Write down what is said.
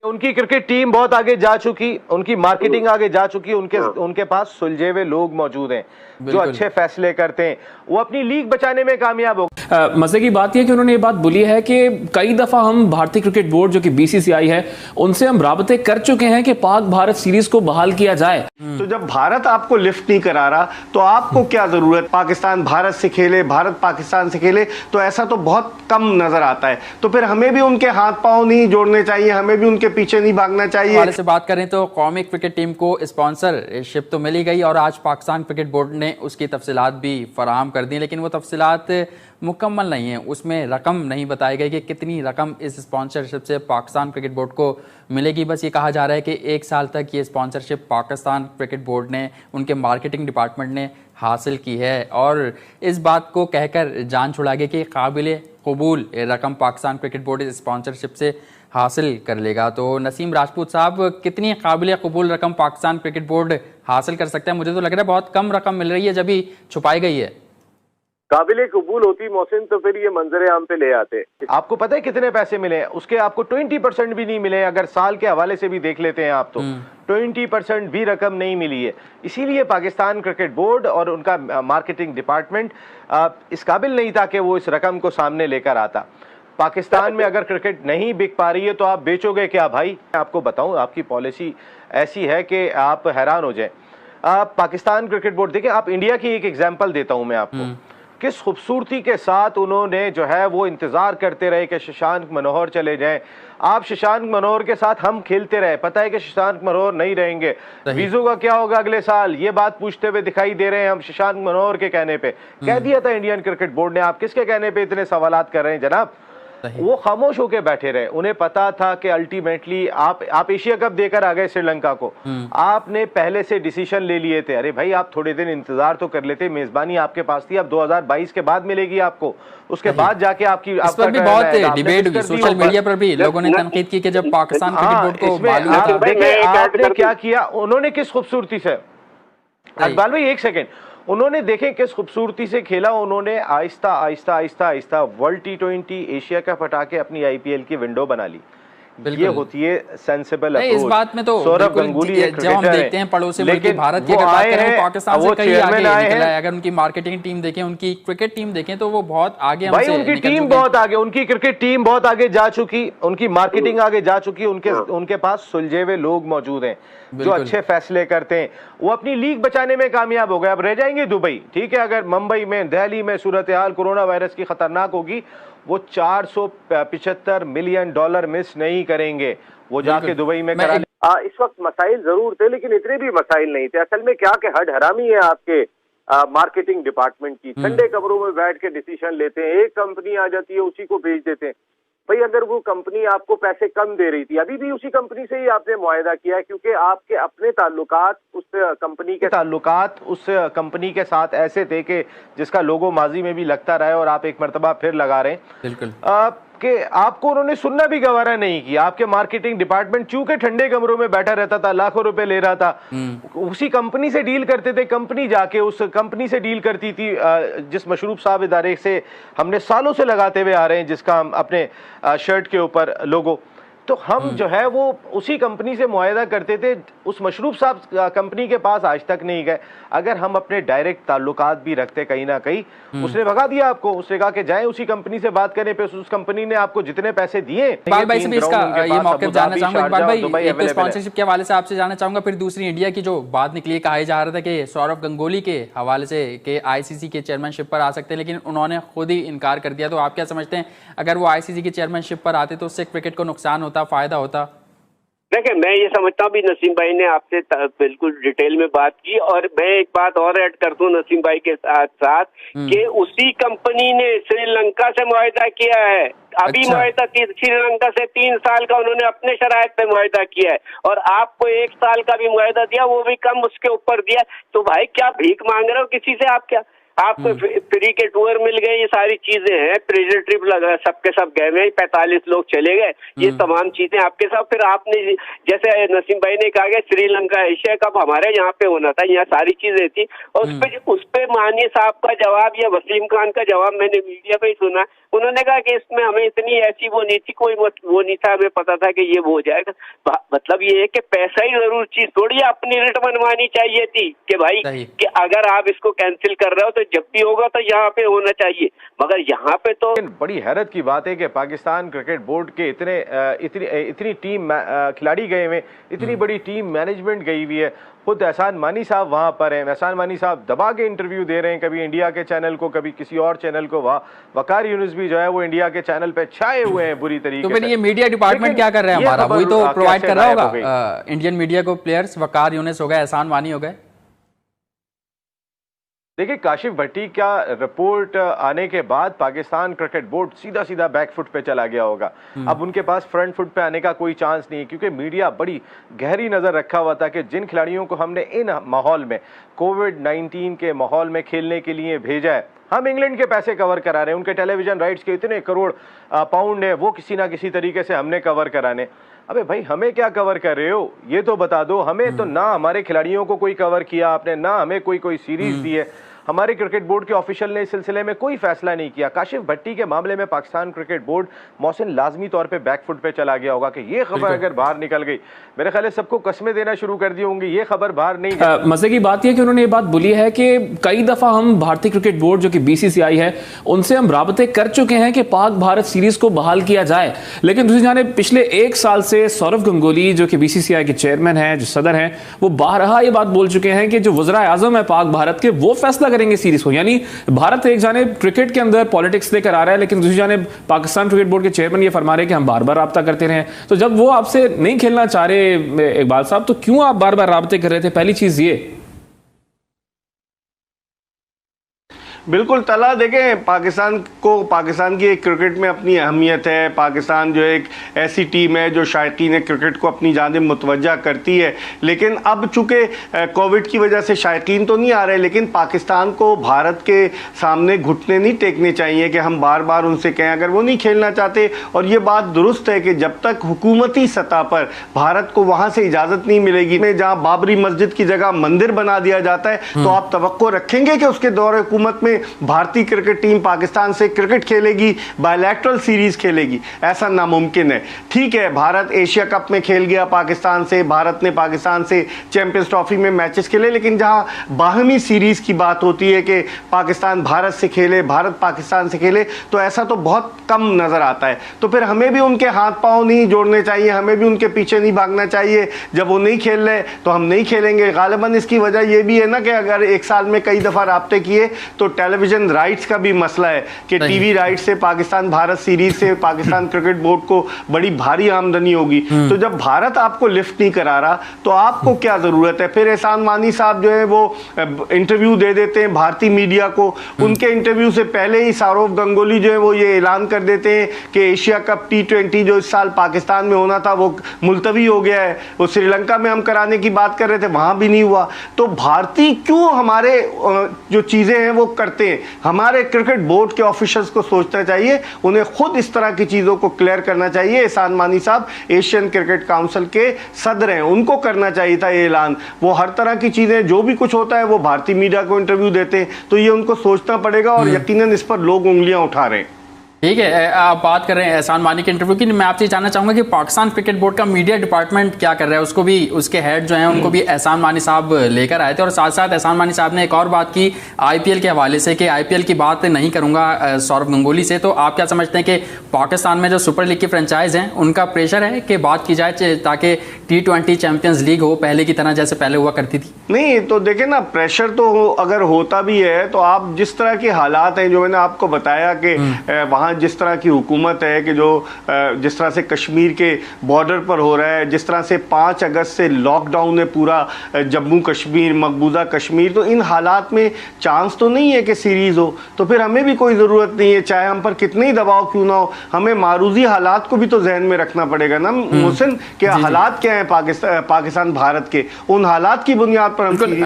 उनकी cricket team बहुत आगे जा चुकी, उनकी मार्केटिंग आगे जा चुकी, उनके पास सुलझे हुए लोग मौजूद हैं जो अच्छे फैसले करते हैं, वो अपनी लीग बचाने में कामयाब हो। मजे की बात यह कि उन्होंने ये बात बोली है कि कई दफा हम भारतीय क्रिकेट बोर्ड जो कि बीसीसीआई है उनसे हम राबते कर चुके हैं कि पाक भारत सीरीज को बहाल किया जाए। तो जब भारत आपको लिफ्ट नहीं करा रहा तो आपको क्या जरूरत पाकिस्तान भारत से खेले, भारत पाकिस्तान से खेले, तो ऐसा तो बहुत कम नजर आता है। तो फिर हमें भी उनके हाथ पांव नहीं जोड़ने चाहिए, हमें भी उनके पीछे नहीं भागना चाहिए। हवाले से बात करें तो कौमी क्रिकेट टीम को स्पॉन्सरशिप तो मिली गई और आज पाकिस्तान क्रिकेट बोर्ड ने उसकी तफसीलात भी फराहम कर दी, लेकिन वो तफसीलात मुकम्मल नहीं है। उसमें रकम नहीं बताई गई कि कितनी रकम इस स्पॉन्सरशिप से पाकिस्तान क्रिकेट बोर्ड को मिलेगी। बस ये कहा जा रहा है कि 1 साल तक ये स्पॉन्सरशिप पाकिस्तान क्रिकेट बोर्ड ने, उनके मार्केटिंग डिपार्टमेंट ने हासिल की है और इस बात को कहकर जान छुड़ा गया कि काबिल कबूल रकम पाकिस्तान क्रिकेट बोर्ड इस स्पॉन्सरशिप से हासिल कर लेगा। तो नसीम राजपूत साहब, कितनी काबिल कबूल रकम पाकिस्तान क्रिकेट बोर्ड हासिल कर सकता है? मुझे तो लग रहा है बहुत कम रकम मिल रही है जब भी छुपाई गई है। काबिल कबूल होती मोहसिन तो फिर ये मंजरे आम पे ले आते। आपको पता है कितने पैसे मिले हैं? उसके आपको 20% भी नहीं मिले। अगर साल के हवाले से भी देख लेते हैं आप तो 20% भी रकम नहीं मिली है। इसीलिए पाकिस्तान क्रिकेट बोर्ड और उनका मार्केटिंग डिपार्टमेंट इस काबिल नहीं था कि वो इस रकम को सामने लेकर आता। पाकिस्तान में अगर क्रिकेट नहीं बिक पा रही है तो आप बेचोगे क्या भाई? आपको बताऊं, आपकी पॉलिसी ऐसी है कि आप हैरान हो जाए। पाकिस्तान क्रिकेट बोर्ड, देखिए आप इंडिया की एक एग्जांपल देता हूं मैं आपको, किस खूबसूरती के साथ उन्होंने जो है वो इंतजार करते रहे कि शशांक मनोहर चले जाएं। आप शशांक मनोहर के साथ हम खेलते रहे, पता है कि शशांक मनोहर नहीं रहेंगे, वीजों का क्या होगा अगले साल, ये बात पूछते हुए दिखाई दे रहे हैं हम शशांक मनोहर के कहने पे। कह दिया था इंडियन क्रिकेट बोर्ड ने। आप किसके कहने पे इतने सवालात कर रहे हैं जनाब? वो खामोश होकर बैठे रहे। उन्हें पता था कि अल्टीमेटली आप एशिया कप देकर आ गए श्रीलंका को, आपने पहले से डिसीजन ले लिए थे। अरे भाई आप थोड़े दिन इंतजार तो कर लेते, मेजबानी आपके पास थी, अब 2022 के बाद मिलेगी आपको, उसके बाद जाके आपकी इस पर भी बहुत डिबेट हुई सोशल मीडिया पर भी, लोगों ने तनकीद की कि जब पाकिस्तान क्रिकेट बोर्ड को मालूम था। देखिए आपने क्या किया, उन्होंने किस खूबसूरती से, इकबाल भाई एक सेकेंड, उन्होंने देखे किस खूबसूरती से खेला। उन्होंने Aahista Aahista Aahista Aahista world T20 Asia cup हटा के अपनी IPL की विंडो बना ली। ये होती है सेंसिबल अप्रोच। इस बात में तो सौरभ गंगुली जब हम देखते हैं पड़ोसी मुल्क भारत की अगर बात करें, पाकिस्तान से कहीं आगे निकला है। अगर उनकी मार्केटिंग टीम देखें, उनकी क्रिकेट टीम देखें तो वो बहुत आगे हमसे भाई, उनकी टीम बहुत आगे, उनकी क्रिकेट टीम बहुत आगे जा चुकी, उनकी मार्केटिंग आगे जा चुकी, उनके पास सुलझे हुए लोग मौजूद हैं जो अच्छे फैसले करते हैं। वो अपनी लीग बचाने में कामयाब हो गए। अब रह जाएंगे दुबई, ठीक है, अगर मुंबई में, दिल्ली में सूरत हाल कोरोना वायरस की खतरनाक होगी, वो $475 मिलियन मिस नहीं करेंगे, वो जाके दुबई में करा ले। इस वक्त मसाइल जरूर थे लेकिन इतने भी मसाइल नहीं थे। असल में क्या कि हड हरामी है आपके मार्केटिंग डिपार्टमेंट की। ठंडे कमरों में बैठ के डिसीजन लेते हैं, एक कंपनी आ जाती है उसी को भेज देते हैं। भाई अगर वो कंपनी आपको पैसे कम दे रही थी, अभी भी उसी कंपनी से ही आपने मुआहदा किया है, क्योंकि आपके अपने ताल्लुकात उस कंपनी के साथ ऐसे थे कि जिसका लोगो माजी में भी लगता रहा है और आप एक मरतबा फिर लगा रहे हैं। बिल्कुल कि आपको उन्होंने सुनना भी गवारा नहीं किया। आपके मार्केटिंग डिपार्टमेंट चूंकि ठंडे कमरों में बैठा रहता था, लाखों रुपए ले रहा था, उसी कंपनी से डील करते थे। कंपनी जाके उस कंपनी से डील करती थी जिस मशरूब साहब इदारे से हमने सालों से लगाते हुए आ रहे हैं, जिसका हम अपने शर्ट के ऊपर लोगो, तो हम जो है वो उसी कंपनी से मुआहदा करते थे। उस मशरूब साहब कंपनी के पास आज तक नहीं गए। अगर हम अपने डायरेक्ट ताल्लुकात भी रखते कहीं ना कहीं, उसने भगा दिया आपको, उसने कहा कि जाएं उसी कंपनी से बात करें पे। उस कंपनी ने आपको जितने पैसे दिए। इकबाल भाई से भी इसका ये मौके जानना चाहूंगा। इकबाल भाई, एक तो स्पॉन्सरशिप के हवाले से आपसे जानना चाहूंगा, फिर दूसरी इंडिया की जो बात निकली, कहा जा रहा था कि सौरभ गंगुली के हवाले से कि ICC के चेयरमैनशिप पर आ सकते हैं, लेकिन उन्होंने खुद ही इनकार कर दिया। तो आप क्या समझते हैं, अगर वो ICC की चेयरमैनशिप पर आते तो उससे क्रिकेट को नुकसान होता, फायदा होता? देखिए, मैं ये समझता हूँ भी नसीम भाई ने आपसे बिल्कुल डिटेल में बात की, और मैं एक बात और ऐड कर दूं नसीम भाई के साथ साथ कि उसी कंपनी ने श्रीलंका से मुआहदा किया है। अभी मुआहदा श्रीलंका से 3 साल का उन्होंने अपने शराइत पे मुआहदा किया है, और आपको 1 साल का भी मुआहदा दिया, वो भी कम उसके ऊपर दिया। तो भाई क्या भीख मांग रहे हो किसी से? आप क्या आपको फ्री के टूर मिल गए, ये सारी चीजें हैं, प्रेशर ट्रिप लगा, सबके सब गए हुए, 45 लोग चले गए, ये तमाम चीजें आपके साथ। फिर आपने जैसे नसीम भाई ने कहा कि श्रीलंका एशिया कप हमारे यहाँ पे होना था, यहाँ सारी चीजें थी, और उस पे माननीय साहब का जवाब या वसीम खान का जवाब मैंने मीडिया पे ही सुना। उन्होंने कहा कि इसमें हमें इतनी ऐसी वो नहीं थी, कोई वो नहीं था, हमें पता था कि ये वो हो जाएगा। मतलब ये है कि पैसा ही जरूर चीज थोड़ी अपनी रेट बनवानी चाहिए थी कि भाई कि अगर आप इसको कैंसिल कर रहे हो तो जब भी होगा तो यहाँ पे होना चाहिए, मगर यहाँ पे तो बड़ी हैरत की बात है कि पाकिस्तान क्रिकेट बोर्ड के इतनी टीम खिलाड़ी गए हुए, इतनी बड़ी टीम मैनेजमेंट गई हुई है, खुद एहसान मानी साहब वहां पर हैं, एहसान मानी साहब दबा के इंटरव्यू दे रहे हैं, कभी इंडिया के चैनल को, कभी किसी और चैनल को। वकार यूनुस भी जो है वो इंडिया के चैनल पे छाए हुए हैं बुरी तरीके से। तो फिर ये मीडिया डिपार्टमेंट क्या कर रहे हैं हमारा, वही तो प्रोवाइड कर रहा होगा इंडियन मीडिया को प्लेयर्स। वकार यूनुस हो गए, एहसान मानी हो गए। देखिए, काशिफ भट्टी का रिपोर्ट आने के बाद पाकिस्तान क्रिकेट बोर्ड सीधा सीधा बैक फुट पे चला गया होगा। अब उनके पास फ्रंट फुट पे आने का कोई चांस नहीं है, क्योंकि मीडिया बड़ी गहरी नजर रखा हुआ था कि जिन खिलाड़ियों को हमने इन माहौल में, कोविड-19 के माहौल में खेलने के लिए भेजा है, हम इंग्लैंड के पैसे कवर करा रहे हैं, उनके टेलीविजन राइट्स के इतने करोड़ पाउंड है, वो किसी ना किसी तरीके से हमने कवर कराने। अबे भाई, हमें क्या कवर कर रहे हो ये तो बता दो हमें। तो ना हमारे खिलाड़ियों को कोई कवर किया आपने, ना हमें कोई सीरीज दी है। हमारे क्रिकेट बोर्ड के ऑफिशियल ने इस सिलसिले में कोई फैसला नहीं किया। काशिफ भट्टी के मामले में पाकिस्तान क्रिकेट बोर्ड मोहसिन लाजमी तौर पे बैकफुट पे चला गया होगा कि ये खबर अगर बाहर निकल गई, मेरे ख्याल है सबको कस्में देना शुरू कर दी होंगी, ये खबर बाहर नहीं। मजे की बात यह है कि उन्होंने ये बात बोली है कि कई दफा हम भारतीय क्रिकेट बोर्ड जो कि बीसीसीआई है, उनसे हम राबते कर चुके हैं कि पाक भारत सीरीज को बहाल किया जाए, लेकिन दूसरी जानिब पिछले 1 साल से सौरव गंगोली जो कि बीसीसीआई के चेयरमैन हैं, जो सदर हैं, वो बारहा ये बात बोल चुके हैं कि जो वज़रा आज़म है पाक भारत के, वो फैसला करेंगे सीरीज को। यानी भारत एक जानिब क्रिकेट के अंदर पॉलिटिक्स लेकर आ रहा है, लेकिन दूसरी जानिब पाकिस्तान क्रिकेट बोर्ड के चेयरमैन ये फरमा रहे हैं कि हम बार बार राब्ता करते रहे। तो जब वो आपसे नहीं खेलना चाह रहे इकबाल साहब, तो क्यों आप बार बार राब्ते कर रहे थे? पहली चीज ये। बिल्कुल तला, देखें पाकिस्तान की एक क्रिकेट में अपनी अहमियत है। पाकिस्तान जो एक ऐसी टीम है जो शायकीन क्रिकेट को अपनी जानिब मुतवज्जा करती है, लेकिन अब चूंकि कोविड की वजह से शायकीन तो नहीं आ रहे, लेकिन पाकिस्तान को भारत के सामने घुटने नहीं टेकने चाहिए कि हम बार बार उनसे कहें अगर वो नहीं खेलना चाहते। और ये बात दुरुस्त है कि जब तक हुकूमती सतह पर भारत को वहाँ से इजाज़त नहीं मिलेगी, जहाँ बाबरी मस्जिद की जगह मंदिर बना दिया जाता है, तो आप तवक्को रखेंगे कि उसके दौर हुकूमत में भारतीय क्रिकेट टीम पाकिस्तान से क्रिकेट खेलेगी, बायलैटरल सीरीज खेलेगी? ऐसा नामुमकिन है। ठीक है, भारत एशिया कप में खेल गया पाकिस्तान से, भारत ने पाकिस्तान से चैंपियंस ट्रॉफी में मैचेस खेले, लेकिन जहां बाहमी सीरीज की बात होती है कि पाकिस्तान भारत से खेले, भारत पाकिस्तान से खेले, तो ऐसा तो बहुत कम नजर आता है। तो फिर हमें भी उनके हाथ पांव नहीं जोड़ने चाहिए, हमें भी उनके पीछे नहीं भागना चाहिए। जब वो नहीं खेल रहे तो हम नहीं खेलेंगे। गालिबन इसकी वजह यह भी है ना कि अगर एक साल में कई दफा राब्ते किए तो टेलीविजन राइट्स का भी मसला है कि टीवी राइट से पाकिस्तान भारत सीरीज से पाकिस्तान क्रिकेट बोर्ड को बड़ी भारी आमदनी होगी। तो जब भारत आपको लिफ्ट नहीं करा रहा तो आपको क्या जरूरत है? फिर एहसान मानी साहब जो है वो इंटरव्यू दे देते हैं भारतीय मीडिया को। उनके इंटरव्यू से पहले ही सौरव गंगोली जो है वो ये ऐलान कर देते हैं कि एशिया कप T20 जो इस साल पाकिस्तान में होना था वो मुलतवी हो गया है। वो श्रीलंका में हम कराने की बात कर रहे थे, वहां भी नहीं हुआ। तो भारतीय क्यों हमारे जो चीजें हैं वो करते हैं? हमारे क्रिकेट बोर्ड के ऑफिशियल्स को सोचना चाहिए, उन्हें खुद इस तरह की चीजों को क्लियर करना चाहिए। एहसान मानी साहब एशियन क्रिकेट काउंसिल के सदर हैं, उनको करना चाहिए था ये ऐलान। वो हर तरह की चीजें जो भी कुछ होता है वो भारतीय मीडिया को इंटरव्यू देते हैं, तो ये उनको सोचना पड़ेगा और यकीनन इस पर लोग उंगलियां उठा रहे हैं। ठीक है, आप बात कर रहे हैं एहसान मानी के इंटरव्यू की। मैं आपसे जानना चाहूंगा कि पाकिस्तान क्रिकेट बोर्ड का मीडिया डिपार्टमेंट क्या कर रहा है? उसको भी, उसके हेड जो हैं उनको भी एहसान मानी साहब लेकर आए थे, और साथ साथ एहसान मानी साहब ने एक और बात की आईपीएल के हवाले से कि आईपीएल की बात नहीं करूंगा सौरव गंगोली से। तो आप क्या समझते हैं कि पाकिस्तान में जो सुपर लीग की फ्रेंचाइज हैं उनका प्रेशर है कि बात की जाए ताकि T20 चैंपियंस लीग हो पहले की तरह जैसे पहले हुआ करती थी? नहीं, तो देखें ना, प्रेशर तो अगर होता भी है तो आप जिस तरह के हालात हैं, जो मैंने आपको बताया कि वहाँ जिस तरह की हुकूमत है कि जो जिस तरह से कश्मीर के बॉर्डर पर हो रहा है, जिस तरह से 5 अगस्त से लॉकडाउन है पूरा जम्मू कश्मीर, मकबूजा कश्मीर, तो इन हालात में चांस तो नहीं है कि सीरीज हो। तो फिर हमें भी कोई ज़रूरत नहीं है, चाहे हम पर कितने ही दबाव क्यों ना हो, हमें मारूजी हालात को भी तो जहन में रखना पड़ेगा ना मोहसिन, कि हालात क्या हैं पाकिस्तान भारत के, उन हालात की बुनियाद पर हम